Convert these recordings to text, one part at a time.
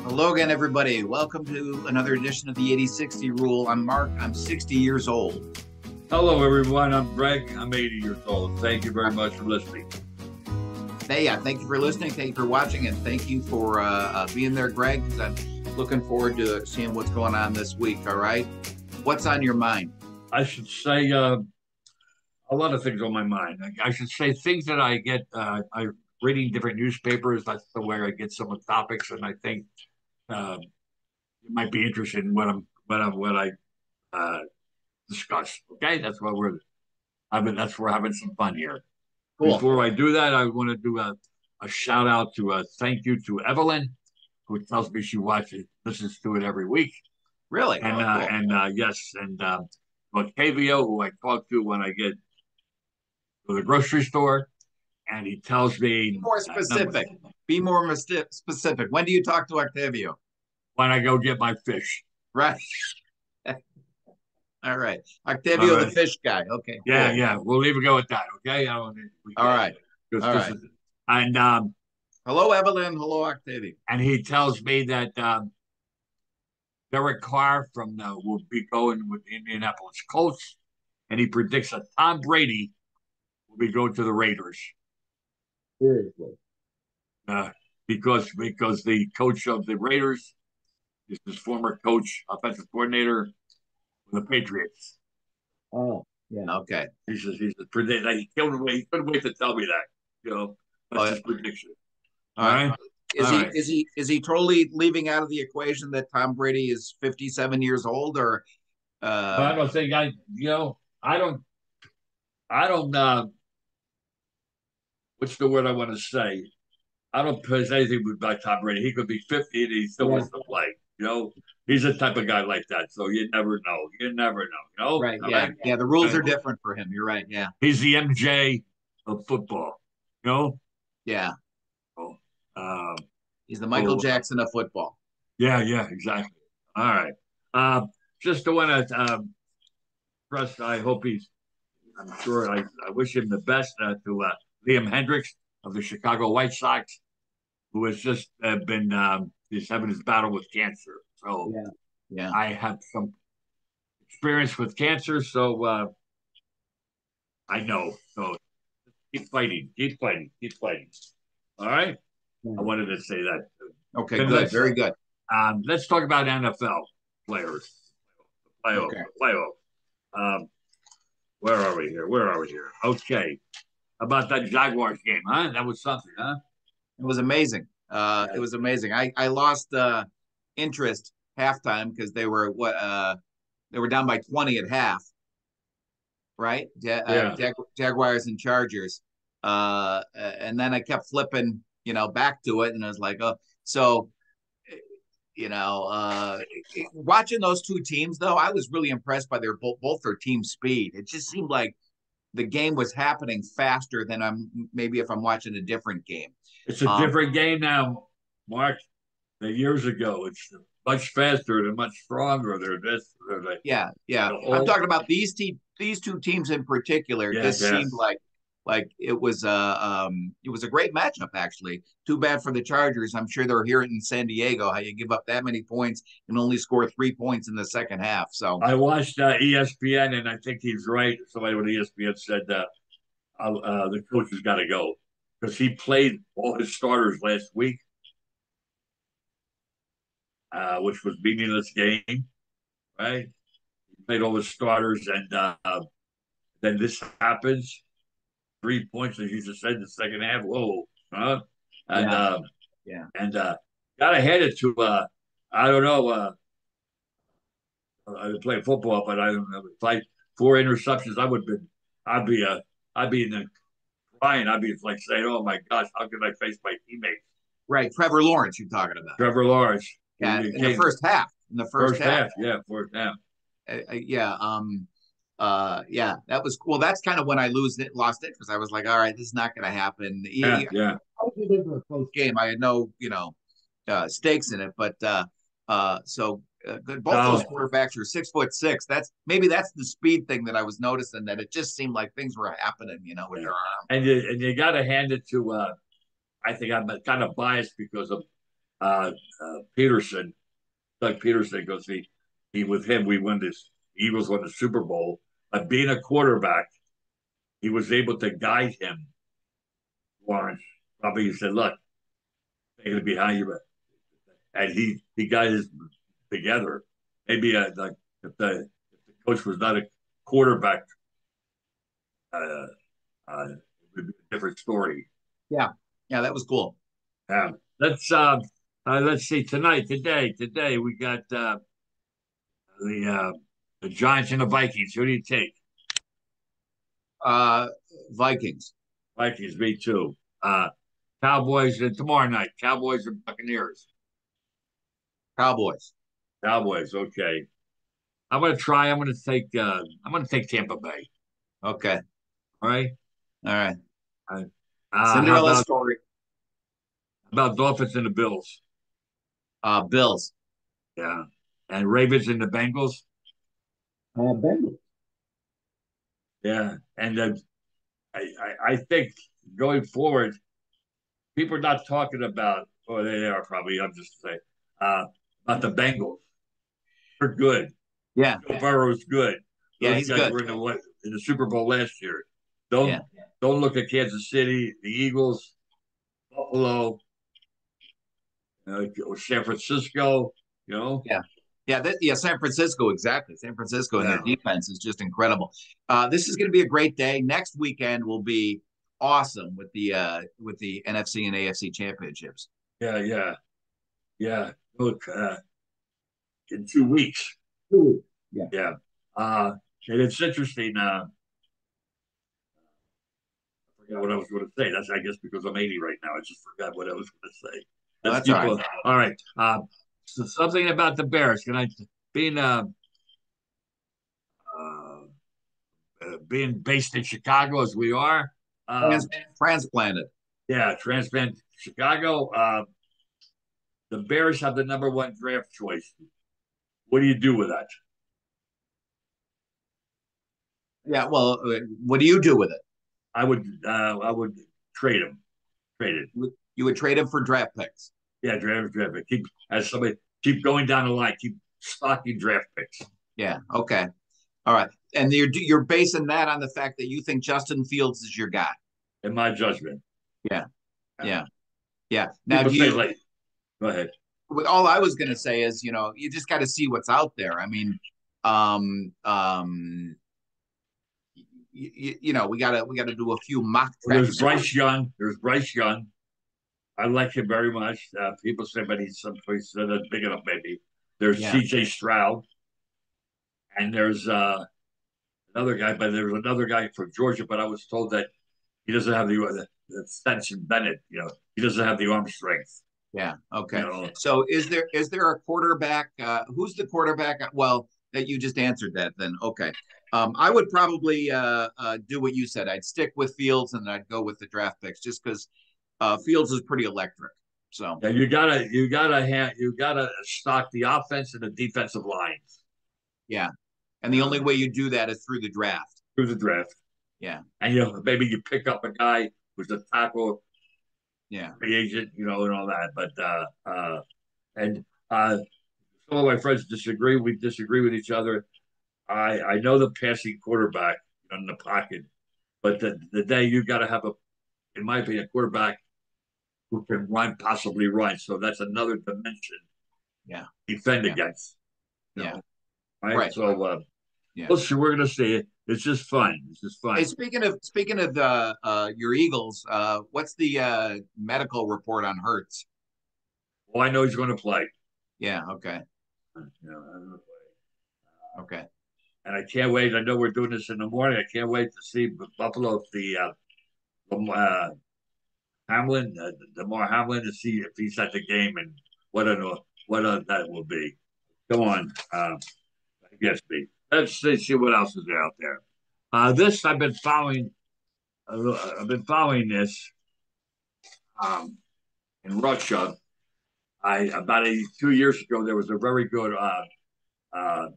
Hello again, everybody. Welcome to another edition of the 80/60 rule. I'm Mark. I'm 60 years old. Hello, everyone. I'm Greg. I'm 80 years old. Thank you very much for listening. Hey, thank you for listening. Thank you for watching, and thank you for being there, Greg. I'm looking forward to seeing what's going on this week. All right, what's on your mind? I should say a lot of things on my mind. I should say things that I get. I reading different newspapers. That's the way I get some of the topics, and I think you might be interested in what I uh, discuss. Okay, that's what we're. That's we're having some fun here. Cool. Before I do that, I want to do a shout out to a thank you to Evelyn, who tells me she watches, listens to it every week. Really? And Cool. yes, and Octavio, who I talk to when I get to the grocery store, and he tells Be me more specific. Be more specific. When do you talk to Octavio? when I go get my fish. Right. All right. All Octavio, the right. fish guy. Okay. Yeah, Cool. yeah. We'll leave it go with that. Okay. All right. All right. And Hello, Evelyn. Hello, Octavio. and he tells me that Derek Carr from will be going with the Indianapolis Colts, and he predicts that Tom Brady will be going to the Raiders. Seriously. Uh, because the coach of the Raiders is his former coach, offensive coordinator for the Patriots. Oh, yeah. Okay. He predict. He couldn't wait to tell me that. You know, that's his prediction. All right. Is All he right. is he totally leaving out of the equation that Tom Brady is 57 years old, or I don't think I don't what's the word I want to say? I don't put anything about Tom Brady. He could be 50 and he still wants to play. He's a type of guy like that. So you never know. You never know. right? All Yeah, right. yeah. The rules Okay. are different for him. You're right. Yeah, He's the MJ of football. You know. yeah. So, um, He's the Michael so, Jackson of football. yeah, exactly. All right. Just to want to trust. I hope he's. I'm sure. I wish him the best to Liam Hendricks of the Chicago White Sox, who has just been he's having his battle with cancer. So Yeah, yeah. I have some experience with cancer, so I know. So keep fighting, keep fighting, keep fighting. All right. Yeah. I wanted to say that. Okay, Then good. Very good. let's talk about NFL players. Playoff, Okay. playoff. Um, where are we here? Where are we here? Okay. About that Jaguars game, huh? That was something, huh? It was amazing. It was amazing. I lost interest halftime because they were down by 20 at half. Right? Yeah. Jaguars and Chargers. And then I kept flipping, back to it, and I was like, oh, so you know, uh, watching those two teams though, I was really impressed by both their team speed. It just seemed like the game was happening faster than maybe if I'm watching a different game. It's a Um, different game now, Mark, than years ago. It's much faster. They're much stronger. They're this. They're like yeah, yeah. the I'm whole. talking about these two teams in particular. It Yeah, just yeah. seemed like it was a great matchup actually. Too bad for the Chargers. I'm sure they're here in San Diego. How you give up that many points and only score 3 points in the second half? So I watched ESPN, and I think he's right. Somebody with ESPN said that the coach has got to go because he played all his starters last week, which was meaningless game, right? He played all his starters, and then this happens. 3 points, as you just said, in the second half. Whoa, huh? And yeah, uh, yeah. and gotta hand it to I don't know. I play football, but I don't know. If I 4 interceptions, I'd be in the crying. I'd be like saying, "Oh my gosh, how can I face my teammates?" Right, Trevor Lawrence. You're talking about. Trevor Lawrence, Yeah, he in the came first half. In the first first half. half, yeah, first half, Yeah. Yeah, that was cool. That's kind of when I lost it because I was like, all right, this is not going to happen. yeah, yeah. I was a close game. I had no, stakes in it, but good. Both those No, quarterbacks are 6'6". That's the speed thing that I was noticing, that it just seemed like things were happening, with yeah. their arm. And you got to hand it to. I think I'm kind of biased because of Peterson, Doug Peterson, because he with him we won this. Eagles won the Super Bowl. But being a quarterback, he was able to guide him. Lawrence probably he said, "Look, they're going to be behind you," and he got his together. Maybe like if the coach was not a quarterback, uh, it would be a different story. Yeah, yeah, that was cool. Yeah. Let's see today we got the uh, the Giants and the Vikings. Who do you take? Uh, Vikings, Vikings, me too. Cowboys tomorrow night. Cowboys and Buccaneers. Cowboys. Cowboys. Okay. I'm gonna try. I'm gonna take. I'm gonna take Tampa Bay. Okay, All right. all right. Uh, how Cinderella about story. Dolphins and the Bills? Bills. Yeah. And Ravens and the Bengals. Bengals. Yeah. And I think going forward, people are not talking about. Oh, they are probably. I'm just saying about the Bengals. They're good. Yeah, Joe Burrow's good. yeah, Those he's guys good. were in the Super Bowl last year. Yeah, Don't look at Kansas City, the Eagles, Buffalo, or San Francisco. You know, yeah, yeah. Yeah, San Francisco, exactly. San Francisco and their yeah, defense is just incredible. This is going to be a great day. Next weekend will be awesome with the NFC and AFC championships. yeah, yeah, yeah. Look, in 2 weeks. Ooh. Yeah. Yeah. And it's interesting. I forgot what I was going to say. That's, I guess, because I'm 80 right now. I just forgot what I was going to say. Oh, Let's that's all keep right. on. All right. So something about the Bears. Can I, being, uh, being based in Chicago as we are, Trans- um, Transplanted. yeah, transplant Chicago. The Bears have the number one draft choice. What do you do with that? Yeah. Well, what do you do with it? I would trade him. Trade it. You would trade him for draft picks. Yeah, draft pick. Keep as somebody keep going down the line. Keep stocking draft picks. Yeah. Okay. All right. And you're basing that on the fact that you think Justin Fields is your guy. In my judgment. Yeah. Yeah. Yeah. Yeah. Now, People do say you? like, go ahead. All I was going to say is, you just got to see what's out there. I mean, um, um, we gotta do a few mock Well, there's drafts. Bryce Young. There's Bryce Young. I like him very much. People say, but he's someplace that's big enough, maybe. There's Yeah. C.J. Stroud, and there's another guy, but there's another guy from Georgia. But I was told that he doesn't have the Stetson Bennett. He doesn't have the arm strength. Yeah. You Okay. know, So is there a quarterback? Who's the quarterback? Well, that you just answered that. Then okay. I would probably do what you said. I'd stick with Fields and I'd go with the draft picks just because Fields is pretty electric. So yeah, you gotta stock the offense and the defensive lines. yeah, and the only way you do that is through the draft. Through the draft, Yeah. and maybe you pick up a guy who's a tackle Yeah. free agent, and all that. But and some of my friends disagree. We disagree with each other. I know the passing quarterback in the pocket, but the day you got to have in my opinion, a quarterback who can run, possibly run. So that's another dimension Yeah. defend Yeah. against. You Yeah. know, right? Right. So Yeah. we'll see. We're gonna see it. It's just fun. It's just Hey, fun. speaking of your Eagles, what's the medical report on Hurts? Well, I know he's going to play. Yeah. Okay. I'm gonna Okay. and I can't wait. I know we're doing this in the morning. I can't wait to see Buffalo if uh, Hamlin, Damar Hamlin, to see if he's at the game and what that will be. Come on, yes, me. Let's see what else is out there. This I've been following. I've been following this um, in Russia. I about 2 years ago there was a very good uh,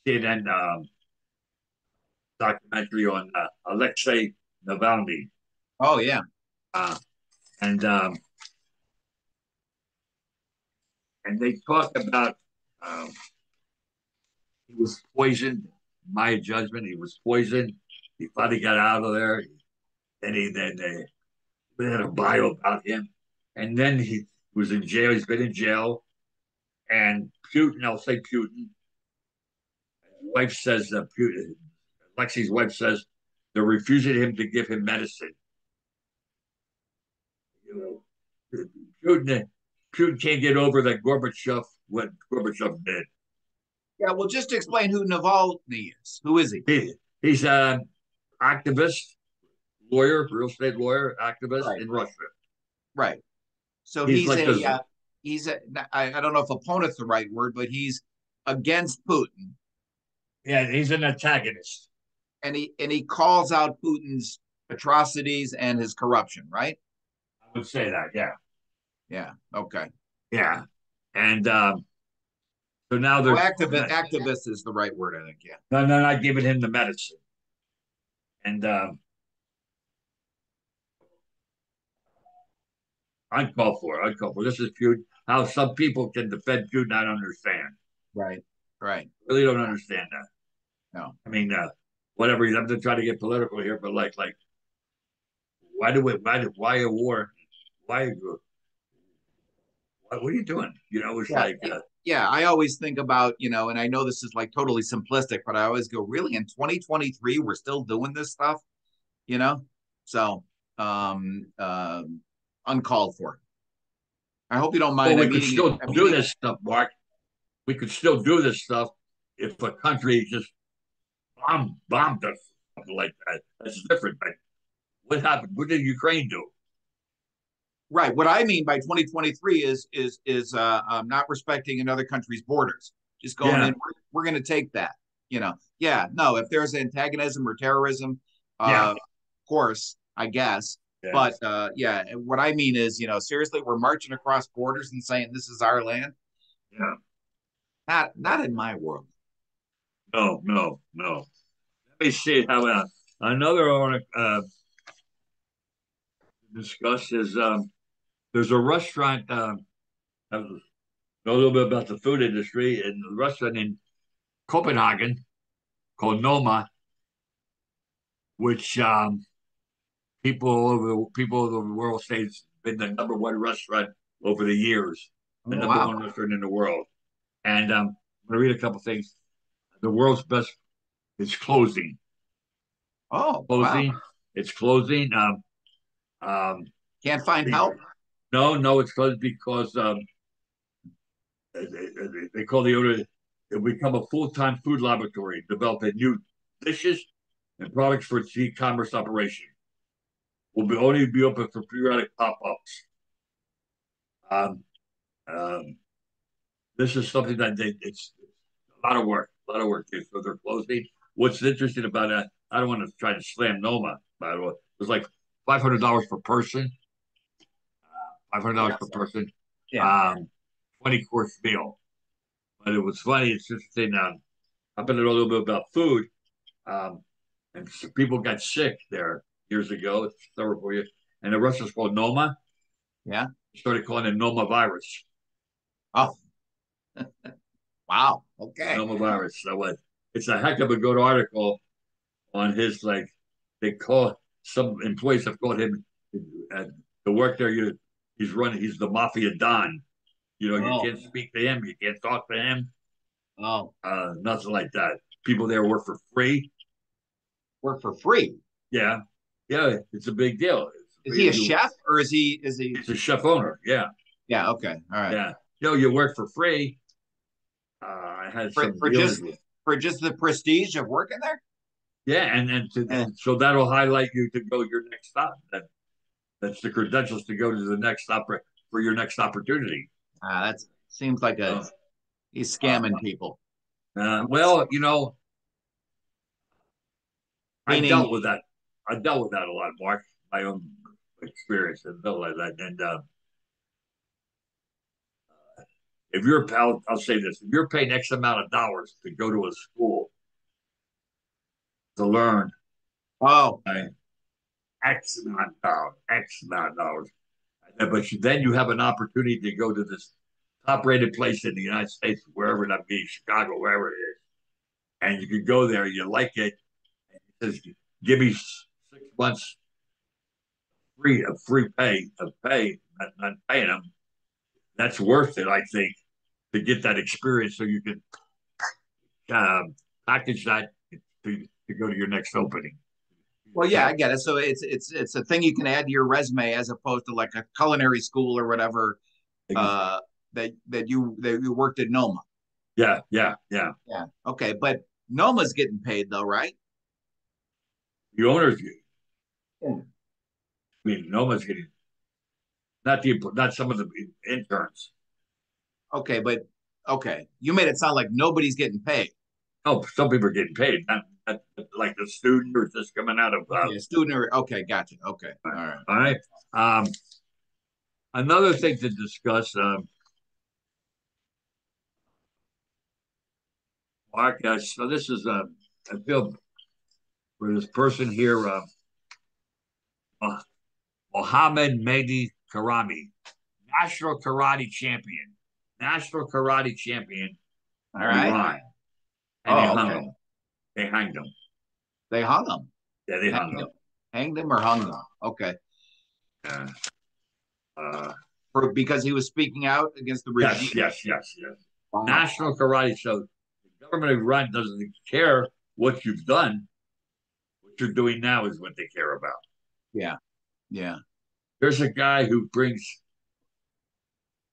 CNN documentary on Alexei Navalny. Oh yeah. Uh, and and they talk about um, he was poisoned. My judgment, he was poisoned. He finally got out of there, and they had a bio about him, and then he was in jail. He's been in jail, and Putin, I'll say Putin. His wife says that Putin, Lexi's wife says they're refusing him to give him medicine. You know, Putin, Putin can't get over that Gorbachev what Gorbachev did. Yeah, well, just explain who Navalny is. Who is he? He's an activist, lawyer, real estate lawyer, activist Right. in Russia. Right. So He's like this. he's a I don't know if opponent's the right word, but he's against Putin, Yeah, he's an antagonist. and he calls out Putin's atrocities and his corruption. Right. I would say that. Yeah, Yeah. Okay. yeah. And so now Well, there's activist is the right word, I think. Yeah. they're not giving him the medicine, and uncalled for. Uncalled for. This is Putin. How some people can defend Putin, I don't understand. Right. Right. Really don't understand that. No. I mean, whatever. I'm just trying to get political here, but like, why do we? Why a war? Why? What are you doing? You know, it's Yeah. like, Yeah. I always think about, and I know this is like totally simplistic, but I always go, really, in 2023, we're still doing this stuff, you know? So, um, uh, uncalled for. I hope you don't well, mind. we could still do this stuff, Mark. We could still do this stuff if a country just bombed us, something like that. That's different. But what happened? What did Ukraine do? Right. What I mean by 2023 is not respecting another country's borders. Just going Yeah, in. We're going to take that. Yeah. No. If there's antagonism or terrorism, yeah, of course, I guess. yeah, But yeah, what I mean is, seriously, we're marching across borders and saying this is our land. yeah. Not in my world. No, no, no. Let me see how another I want to discuss is there's a restaurant. I know a little bit about the food industry, and the restaurant in Copenhagen called Noma, which people all over the world say it's been the number one restaurant over the years, the Oh number wow. one restaurant in the world. And I'm going to read a couple things. The world's best is closing. Oh wow. Closing. It's closing. Um, Can't find help. no, no, it's closed because they call the owner. It become a full-time food laboratory, developing new dishes and products for its e-commerce operation. Will only be open for periodic pop-ups. Um, um, this is something that it's a lot of work, a lot of work. So they're closing. What's interesting about that? I don't want to try to slam Noma, by the way. It's like $500 per person, $500 Yeah. per person, Yeah. 20-course meal. But it was funny. It's interesting. I've been a little bit about food, um, and people got sick there years ago. It's several for you, and the restaurant's called Noma. Yeah. Started calling it Noma virus. Oh wow. Okay. Noma virus. So what? It's a heck of a good article on his like. They call some employees have called him to work there. He's running. He's the mafia don. You know, you Oh. can't speak to him. You can't talk to him. Oh. Nothing like that. People there work for free. Work for free. Yeah, yeah. It's a big deal. Is he a chef or is he? It's a chef owner. Yeah, Yeah. Okay. All right. yeah. You work for free. I had For some for dealings just with. for just the prestige of working there. Yeah, Eh. so that'll highlight you to go your next stop. That's the credentials to go to the next stop for your next opportunity. That seems like Uh, he's uh, scamming people. well, I Meaning, dealt with that. I dealt with that a lot, Mark. My own experience and dealt like that. And if you're, I'll say this: if you're paying X amount of dollars to go to a school to learn, oh, right, X amount of dollars, but then you have an opportunity to go to this top rated place in the United States, wherever that be, Chicago, wherever it is. And you could go there, you like it. And it says, give me 6 months free pay, not paying them. That's worth it, I think, to get that experience so you can package that to go to your next opening. Well, yeah, I get it. So it's a thing you can add to your resume as opposed to like a culinary school or whatever that you worked at Noma. Yeah. Yeah. Okay, but Noma's getting paid though, right? The owners, Yeah. I mean, Noma's getting not some of the interns. Okay, but okay, you made it sound like nobody's getting paid. Oh, some people are getting paid, not like the student or just coming out of. Okay, student or okay, gotcha. Okay, all right. All right. Another thing to discuss, Mark. So this is I feel for this person here, Mohammed Mehdi Karami, national karate champion All right. Iran, and Oh, okay. They hanged him. They hung him. Yeah, they hung Hanged him. him. Hanged him or hung him. Okay. Yeah. Because he was speaking out against the regime. Yes. Wow. National karate. So the government of Iran doesn't care what you've done. What you're doing now is what they care about. Yeah. There's a guy who brings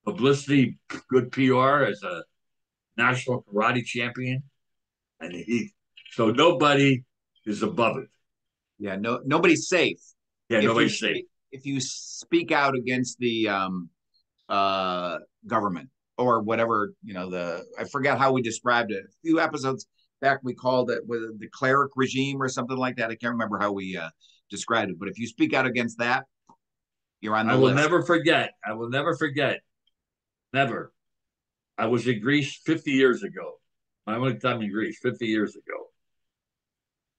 publicity, good PR as a national karate champion, and so nobody is above it. Yeah. No, nobody's safe. Yeah, nobody's safe. If you speak out against the government or whatever, I forget how we described it. A few episodes back, we called it with the cleric regime or something like that. I can't remember how we described it, but if you speak out against that, you're on the list. I will never forget. Never. I was in Greece 50 years ago. My only time in Greece, 50 years ago.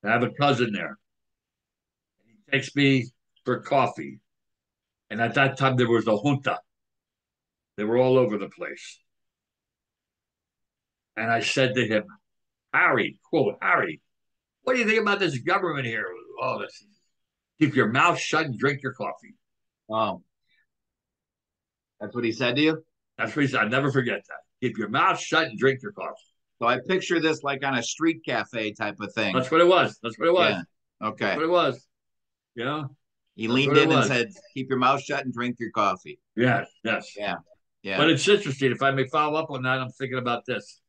I have a cousin there. He takes me for coffee. And at that time, there was a junta. They were all over the place. And I said to him, Harry, quote, Harry, what do you think about this government here? Oh, this. Keep your mouth shut and drink your coffee. Oh, that's what he said to you? That's what he said. I'll never forget that. Keep your mouth shut and drink your coffee. So I picture this like on a street cafe type of thing. That's what it was. Yeah. Okay. That's what it was. You know? He leaned in and said, keep your mouth shut and drink your coffee. Yes. Yeah. But it's interesting. If I may follow up on that, I'm thinking about this.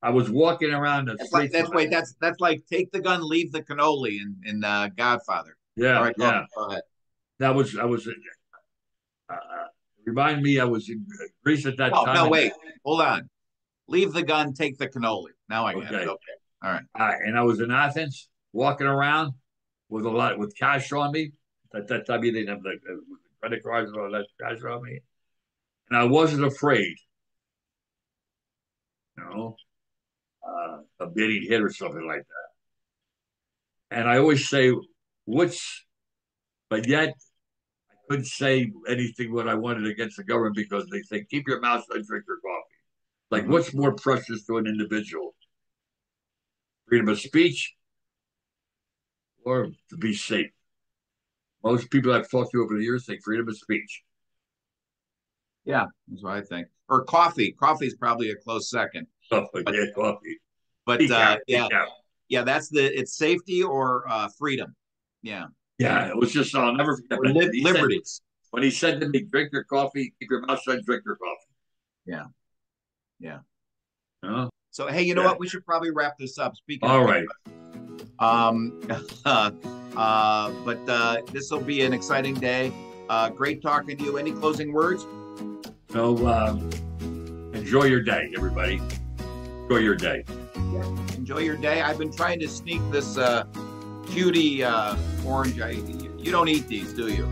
I was walking around the street. That's like take the gun, leave the cannoli in Godfather. Yeah. All right, go ahead. I was remind me I was in Greece at that time. No, wait. Hold on. Leave the gun, take the cannoli. Now I get it. Okay. All right. And I was in Athens walking around with cash on me. At that time, you didn't have the credit cards and all that cash on me. And I wasn't afraid, of getting hit or something like that. And I always say, but yet I couldn't say anything what I wanted against the government because they say, keep your mouth shut and drink your coffee. Like, what's more precious to an individual? Freedom of speech or to be safe? Most people I've talked to over the years think freedom of speech. Yeah, that's what I think. Or coffee. Coffee is probably a close second. Coffee. But that's it's safety or freedom. Yeah. Yeah, it was just, I'll never forget. Liberties. When he said to me, drink your coffee, keep your mouth shut, drink your coffee. Yeah. Oh, so, hey, you know what? We should probably wrap this up. Speaking all of right. But this will be an exciting day. Great talking to you. Any closing words? So, enjoy your day, everybody. Enjoy your day. Yeah. Enjoy your day. I've been trying to sneak this cutie orange. You don't eat these, do you?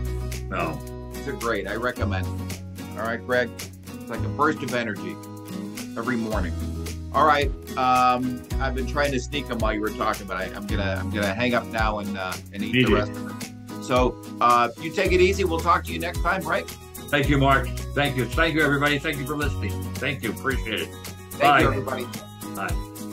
No. These are great. I recommend them. All right, Greg. It's like a burst of energy every morning. All right. I've been trying to sneak them while you were talking, but I'm gonna hang up now and eat the rest of them. So you take it easy. We'll talk to you next time, right? Thank you, Mark. Thank you. Thank you, everybody. Thank you for listening. Thank you. Appreciate it. Thank Bye. you, everybody. Bye.